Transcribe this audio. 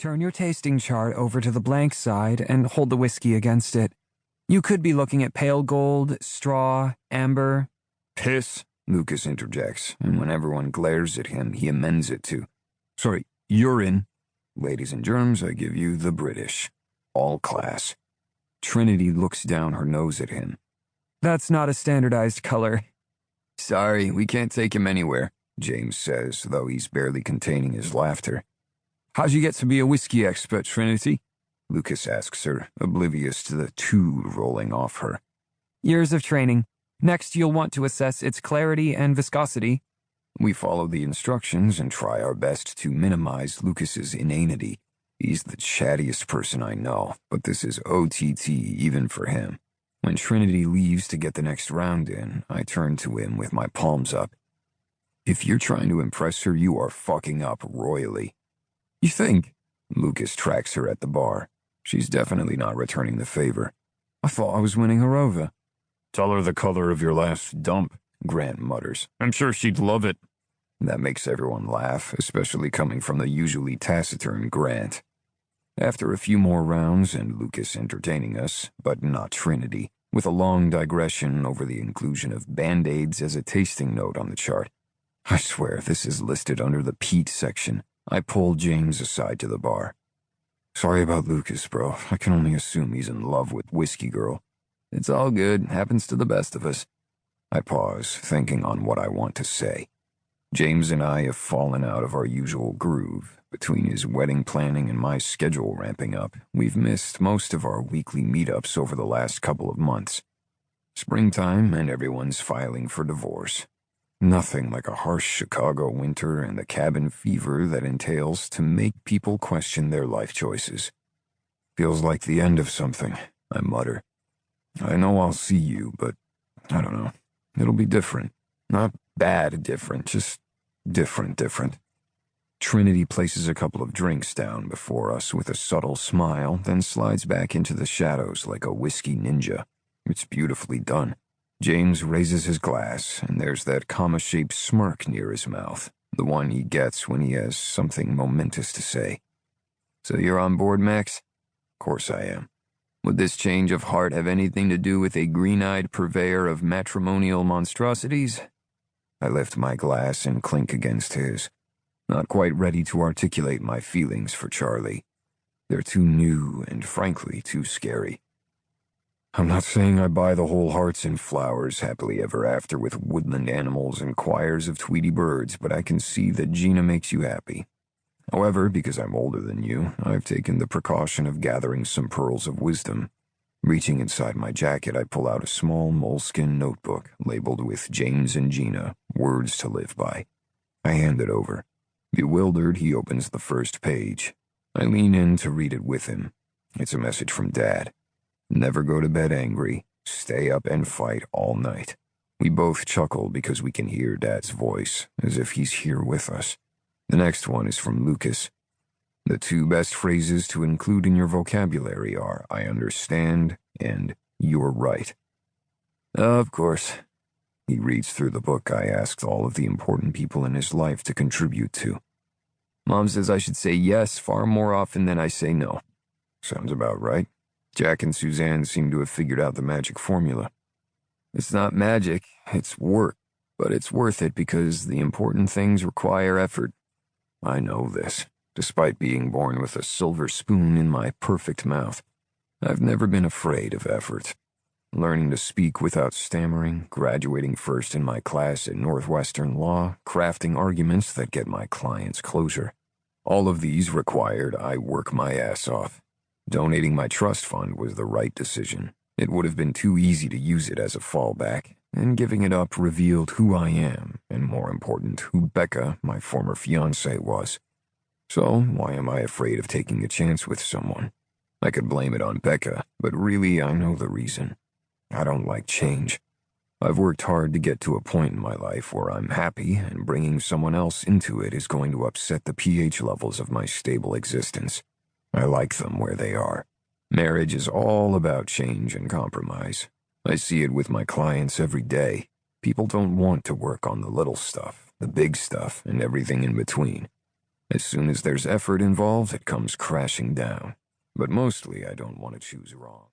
Turn your tasting chart over to the blank side and hold the whiskey against it. You could be looking at pale gold, straw, amber. Piss, Lucas interjects, and when everyone glares at him, he amends it to, sorry, urine. Ladies and germs, I give you the British. All class. Trinity looks down her nose at him. That's not a standardized color. Sorry, we can't take him anywhere, James says, though he's barely containing his laughter. How'd you get to be a whiskey expert, Trinity? Lucas asks her, oblivious to the two rolling off her. Years of training. Next, you'll want to assess its clarity and viscosity. We follow the instructions and try our best to minimize Lucas's inanity. He's the chattiest person I know, but this is OTT even for him. When Trinity leaves to get the next round in, I turn to him with my palms up. If you're trying to impress her, you are fucking up royally. You think? Lucas tracks her at the bar. She's definitely not returning the favor. I thought I was winning her over. Tell her the color of your last dump, Grant mutters. I'm sure she'd love it. That makes everyone laugh, especially coming from the usually taciturn Grant. After a few more rounds and Lucas entertaining us, but not Trinity, with a long digression over the inclusion of Band-Aids as a tasting note on the chart. I swear this is listed under the Pete section. I pull James aside to the bar. Sorry about Lucas, bro. I can only assume he's in love with Whiskey Girl. It's all good. Happens to the best of us. I pause, thinking on what I want to say. James and I have fallen out of our usual groove. Between his wedding planning and my schedule ramping up, we've missed most of our weekly meetups over the last couple of months. Springtime and everyone's filing for divorce. Nothing like a harsh Chicago winter and the cabin fever that entails to make people question their life choices. Feels like the end of something, I mutter. I know I'll see you, but I don't know. It'll be different. Not bad different, just different. Trinity places a couple of drinks down before us with a subtle smile, then slides back into the shadows like a whiskey ninja. It's beautifully done. James raises his glass, and there's that comma-shaped smirk near his mouth, the one he gets when he has something momentous to say. So you're on board, Max? Of course I am. Would this change of heart have anything to do with a green-eyed purveyor of matrimonial monstrosities? I lift my glass and clink against his, not quite ready to articulate my feelings for Charlie. They're too new and, frankly, too scary. I'm not saying I buy the whole hearts and flowers happily ever after with woodland animals and choirs of Tweety birds, but I can see that Gina makes you happy. However, because I'm older than you, I've taken the precaution of gathering some pearls of wisdom. Reaching inside my jacket, I pull out a small moleskin notebook labeled with James and Gina, words to live by. I hand it over. Bewildered, he opens the first page. I lean in to read it with him. It's a message from Dad. Never go to bed angry. Stay up and fight all night. We both chuckle because we can hear Dad's voice, as if he's here with us. The next one is from Lucas. The two best phrases to include in your vocabulary are, I understand, and you're right. Of course. He reads through the book I asked all of the important people in his life to contribute to. Mom says I should say yes far more often than I say no. Sounds about right. Jack and Suzanne seem to have figured out the magic formula. It's not magic, it's work, but it's worth it because the important things require effort. I know this, despite being born with a silver spoon in my perfect mouth. I've never been afraid of effort. Learning to speak without stammering, graduating first in my class at Northwestern Law, crafting arguments that get my clients closure. All of these required I work my ass off. Donating my trust fund was the right decision. It would have been too easy to use it as a fallback, and giving it up revealed who I am, and more important, who Becca, my former fiancée, was. So, why am I afraid of taking a chance with someone? I could blame it on Becca, but really I know the reason. I don't like change. I've worked hard to get to a point in my life where I'm happy, and bringing someone else into it is going to upset the pH levels of my stable existence. I like them where they are. Marriage is all about change and compromise. I see it with my clients every day. People don't want to work on the little stuff, the big stuff, and everything in between. As soon as there's effort involved, it comes crashing down. But mostly I don't want to choose wrong.